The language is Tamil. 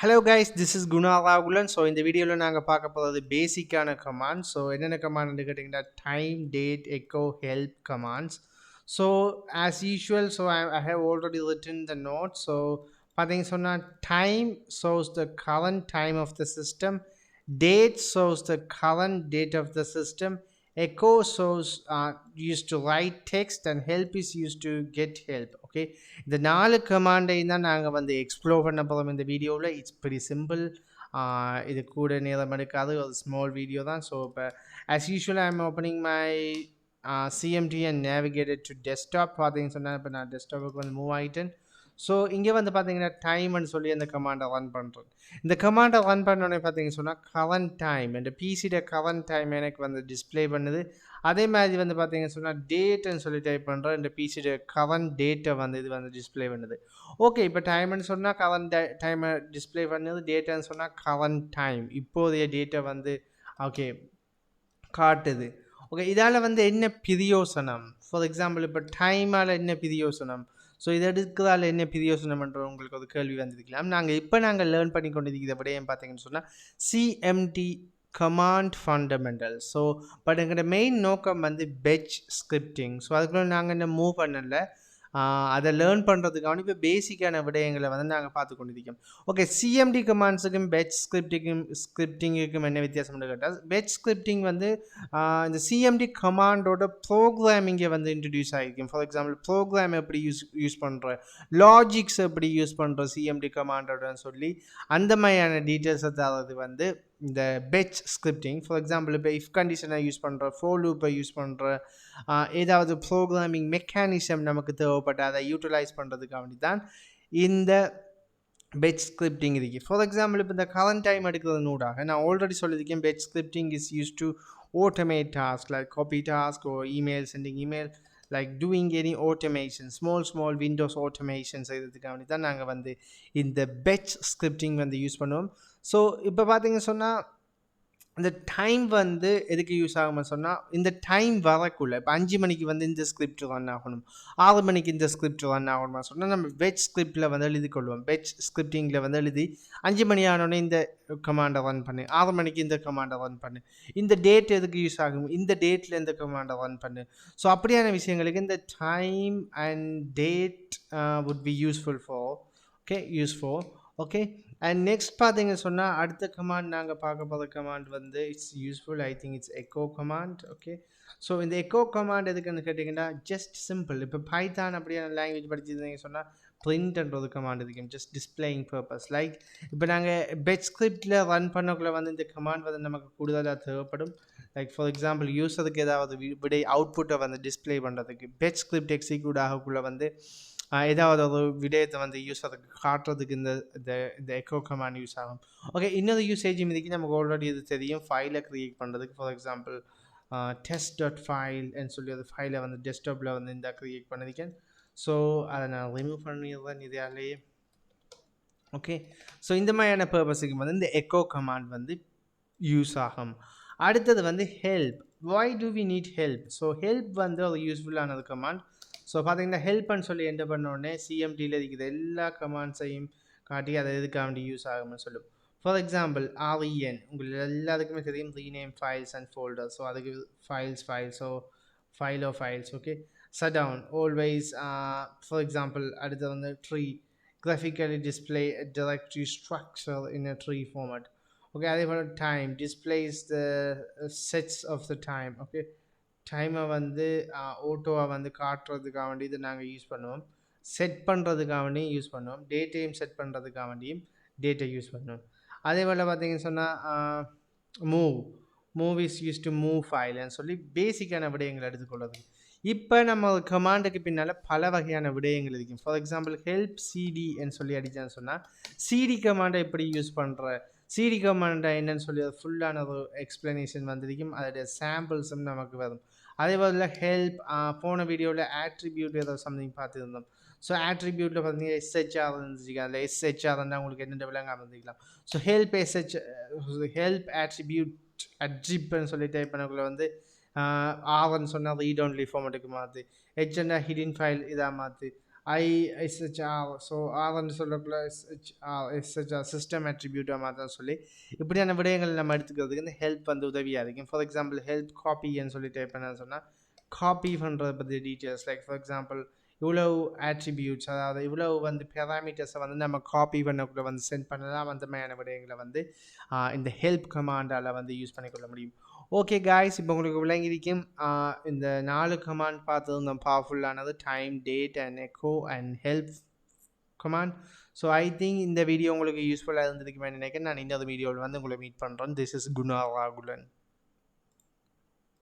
Hello guys, this is Guna Ragulan. So in the video நாங்க பார்க்க போறது பேசிக்கான கமாண்ட். ஸோ என்னென்ன கமாண்ட் கேட்டிங்கன்னா time, date, echo, help commands. So as usual, I have already written the notes. So பார்த்தீங்க சொன்னா time shows the current time of the system, date shows the current date of the system, echo shows used to write text, and help is used to get help. Okay, இந்த 4 கமாண்டையும் தான் நாங்கள் வந்து எக்ஸ்ப்ளோர் பண்ண போகிறோம் இந்த வீடியோவில். It's very simple. இது கூட நேரம் எடுக்காது, ஒரு ஸ்மால் வீடியோ தான். ஸோ இப்போ as usual I am opening my CMD and navigated to desktop. பார்த்தீங்கன்னு சொன்னால் இப்போ நான் டெஸ்க்டாப்புக்கு வந்து மூவ் ஆகிட்டேன். ஸோ இங்கே வந்து பார்த்தீங்கன்னா டைம்னு சொல்லி அந்த கமாண்டை ரன் பண்ணுறேன். இந்த கமாண்டை ரன் பண்ணோடனே பார்த்தீங்கன்னு சொன்னால் கரண்ட் டைம், இந்த பிசியோட கரண்ட் டைம் எனக்கு வந்து டிஸ்பிளே பண்ணுது. அதே மாதிரி வந்து பார்த்தீங்கன்னு சொன்னால் டேட்டுன்னு சொல்லி டைப் பண்ணுறேன். இந்த பிசியோட கரண்ட் டேட்டை வந்து இது வந்து டிஸ்பிளே பண்ணுது. ஓகே, இப்போ டைம்னு சொன்னால் கரண்ட் டைமை டிஸ்பிளே பண்ணுது, டேட்டான்னு சொன்னால் கரண்ட் டைம், இப்போதைய டேட்டை வந்து ஓகே காட்டுது. ஓகே, இதால் வந்து என்ன பிரயோசனம்? ஃபார் எக்ஸாம்பிள் இப்போ டைமால் என்ன பிரயோசனம்? ஸோ இதை எடுக்கிறதால என்ன பிரயோசனம்ன்ற உங்களுக்கு ஒரு கேள்வி வந்திருக்கலாம். நாங்கள் லேர்ன் பண்ணி கொண்டிருக்கிற விடையும் பார்த்தீங்கன்னு சொன்னால் CMD command fundamental. So but எங்களோட மெயின் நோக்கம் வந்து பெட்ச் ஸ்கிரிப்டிங். ஸோ அதுக்குள்ள நாங்கள் என்ன மூவ் பண்ணல, அதை லேர்ன் பண்ணுறதுக்காக இப்போ பேசிக்கான விடயங்களை வந்து நாங்கள் பார்த்து கொண்டிருக்கோம். ஓகே, சிஎம்டி கமாண்ட்ஸுக்கும் பெட்ச் ஸ்கிரிப்டிங்குக்கும் என்ன வித்தியாசம்னு கேட்டால், பெட்ச் ஸ்கிரிப்டிங் வந்து இந்த சிஎம்டி கமாண்டோட ப்ரோக்ராமிங்கை வந்து இன்ட்ரடியூஸ் ஆகிருக்கும். ஃபார் எக்ஸாம்பிள் ப்ரோக்ராம் எப்படி யூஸ் பண்ணுற, லாஜிக்ஸ் எப்படி யூஸ் பண்ணுற சிஎம்டி கமாண்டோடன்னு சொல்லி அந்த மாதிரியான டீட்டெயில்ஸை தரது வந்து இந்த பெட்ச் ஸ்கிரிப்டிங். ஃபார் எக்ஸாம்பிள் இப்போ இஃப் கண்டிஷனை யூஸ் பண்ணுற, ஃபோர் லூப்பை யூஸ் பண்ணுற, ஏதாவது ப்ரோக்ராமிங் மெக்கானிசம் நமக்கு தேவைப்பட்ட அதை யூட்டிலைஸ் பண்ணுறதுக்காக வேண்டி தான் இந்த பெட்ச் ஸ்கிரிப்டிங் இருக்குது. ஃபார் எக்ஸாம்பிள் இப்போ இந்த கரண்ட் டைம் எடுக்கிறதுனூடாக நான் ஆல்ரெடி சொல்லியிருக்கேன், batch scripting is use to automate tasks like copy task or email, sending email, like doing any automation, small windows automation செய்கிறதுக்காக வேண்டி தான் நாங்கள் வந்து இந்த பெட்ச் ஸ்கிரிப்டிங் வந்து யூஸ் பண்ணுவோம். ஸோ இப்போ பார்த்தீங்க சொன்னால் இந்த டைம் வந்து எதுக்கு யூஸ் ஆகும்னு சொன்னால், இந்த டைம் வரக்குள்ள இப்போ 5 மணிக்கு வந்து இந்த ஸ்கிரிப்ட் ரன் ஆகணும், 6 மணிக்கு இந்த ஸ்கிரிப்ட் ரன் ஆகணும்னு சொன்னால் நம்ம பெட்ச் ஸ்கிரிப்டில் வந்து எழுதி கொள்வோம். பெட்ச் ஸ்கிரிப்டிங்கில் வந்து எழுதி 5 மணி ஆனோடனே இந்த கமாண்டை ரன் பண்ணு, 6 மணிக்கு இந்த கமாண்டை ரன் பண்ணு, இந்த டேட் எதுக்கு யூஸ் ஆகும், இந்த டேட்டில் இந்த கமாண்டை ரன் பண்ணு. ஸோ அப்படியான விஷயங்களுக்கு இந்த time and date would be useful for. Okay. And next பார்த்தீங்கன்னு சொன்னால் அடுத்த கமாண்ட் நாங்கள் பார்க்க போகிற கமாண்ட் வந்து it's useful. I think it's echo command. Okay, so இந்த எக்கோ கமாண்ட் எதுக்குன்னு கேட்டிங்கன்னா ஜஸ்ட் சிம்பிள். இப்போ பைத்தான் அப்படியான லாங்குவேஜ் படிச்சிருந்தீங்க சொன்னால் பிரிண்ட்ன்றது கமாண்ட் இருக்கும், ஜஸ்ட் டிஸ்பிளேயிங் பர்பஸ். லைக் இப்போ நாங்கள் பெட்ச் ஸ்கிரிப்டில் ரன் பண்ணக்குள்ளே வந்து இந்த கமாண்ட் வந்து நமக்கு கூடுதலாக தேவைப்படும். லைக் ஃபார் எக்ஸாம்பிள் யூஸருக்கு ஏதாவது விடை அவுட்புட்டை வந்து டிஸ்பிளே பண்ணுறதுக்கு பெட்ச் ஸ்கிரிப்ட் எக்ஸிக்யூட் ஆகக்குள்ளே வந்து ஏதாவது ஒரு விடயத்தை வந்து யூஸருக்கு காட்டுறதுக்கு இந்த எக்கோ கமாண்ட் யூஸ் ஆகும். ஓகே, இன்னொரு யூசேஜ் இதுக்கு நமக்கு ஆல்ரெடி இது தெரியும், ஃபைலை க்ரியேட் பண்ணுறதுக்கு. ஃபார் எக்ஸாம்பிள் test.file சொல்லி ஒரு ஃபைலை வந்து டெஸ்க்டாப்பில் வந்து இந்த க்ரியேட் பண்ணியிருக்கேன். ஸோ அதை நான் ரிமூவ் பண்ணிடுறேன் இதாலேயே. ஓகே, ஸோ இந்த மாதிரியான பர்பஸுக்கு வந்து இந்த எக்கோ கமாண்ட் வந்து யூஸ் ஆகும். அடுத்தது வந்து help. why do we need help? So help வந்து ஒரு யூஸ்ஃபுல்லானது கமாண்ட். ஸோ பார்த்தீங்கன்னா ஹெல்ப்னு சொல்லி என்ன பண்ணோடனே சிஎம்டியில் இருக்கிற எல்லா கமாண்ட்ஸையும் காட்டி அதை எதுக்காக வேண்டி யூஸ் ஆகும்னு சொல்லும். ஃபார் எக்ஸாம்பிள் REN உங்களுக்கு எல்லாத்துக்குமே தெரியும், rename files and folders. So அதுக்கு files files. Okay, shut down always. For example அடுத்து வந்து tree, graphically display a directory structure in a tree format. Okay, அதே போல் time displays the sets of the time. Okay, டைமை வந்து ஓட்டோவை வந்து காட்டுறதுக்காக வேண்டி இதை நாங்கள் யூஸ் பண்ணுவோம், செட் பண்ணுறதுக்காக வேண்டியும் யூஸ் பண்ணுவோம், டேட்டையும் செட் பண்ணுறதுக்காக வேண்டியும் டேட்டை யூஸ் பண்ணுவோம். அதே போல் பார்த்தீங்கன்னு சொன்னால் move is use to move ஃபைல்னு சொல்லி பேசிக்கான விடயங்களை எடுத்துக்கொள்வது. இப்போ நம்ம கமாண்டுக்கு பின்னால் பல வகையான விடயங்கள் இருக்கும். ஃபார் எக்ஸாம்பிள் ஹெல்ப் சிடின்னு சொல்லி அடித்தான்னு சொன்னால் சிடி கமாண்டை எப்படி யூஸ் பண்ணுற, சிடி கமாண்டை என்னன்னு சொல்லி அது ஃபுல்லான ஒரு எக்ஸ்ப்ளனேஷன் வந்திருக்கும், அதோடைய சாம்பிள்ஸும் நமக்கு வரும். அதே போல் ஹெல்ப் போன வீடியோவில் ஆட்ரிபியூட் ஏதோ சம்திங் பார்த்துருந்தோம். ஸோ ஆட்ரிபியூட்டில் பார்த்தீங்கன்னா எஸ்ஹெச்ஆர் இருந்துச்சு, அதில் எஸ்ஹெச்ஆர் இருந்தால் உங்களுக்கு என்னென்ன விலங்காக இருந்துக்கலாம். ஸோ ஹெல்ப் அட்ரிப்னு சொல்லி டைப் பண்ணக்குள்ள வந்து ஆர்ன்னு சொன்னால் ரீட் ஒன்லி ஃபார்மேட்டுக்கு மாற்று, ஹெச்னா ஹிடன் ஃபைல் இதாக மாற்று, I SHR. ஸோ ஆர்ன்னு சொல்லக்குள்ள SHR சிஸ்டம் அட்ரிபியூட்டாக மாதிரி தான் சொல்லி இப்படியான விடயங்கள் நம்ம எடுத்துக்கிறதுக்கு இந்த ஹெல்ப் வந்து உதவியாக இருக்கும். ஃபார் எக்ஸாம்பிள் ஹெல்ப் காப்பின்னு சொல்லி டைப் பண்ண சொன்னால் காப்பி பண்ணுறதை பற்றி டீட்டெயில்ஸ் லைக் ஃபார் எக்ஸாம்பிள் இவ்வளவு ஆட்ரிபியூட்ஸ் அதாவது இவ்வளவு வந்து பேராமீட்டர்ஸை வந்து நம்ம காப்பி பண்ணக்குள்ள வந்து சென்ட் பண்ணலாம். அந்த மாதிரியான விடயங்களை வந்து இந்த ஹெல்ப் கமாண்டால் வந்து யூஸ் பண்ணிக்கொள்ள முடியும். ஓகே காய்ஸ், இப்போ உங்களுக்கு விளங்கியிருக்கும் இந்த 4 கமாண்ட் பார்த்துருந்தோம். பவர்ஃபுல்லானது time, date and echo and help command. So I think இந்த வீடியோ உங்களுக்கு யூஸ்ஃபுல்லாக இருந்திருக்குமே நினைக்கிறேன். நான் இன்னொரு வீடியோவில் வந்து உங்களை மீட் பண்ணுறேன். This is Guna Rahulan.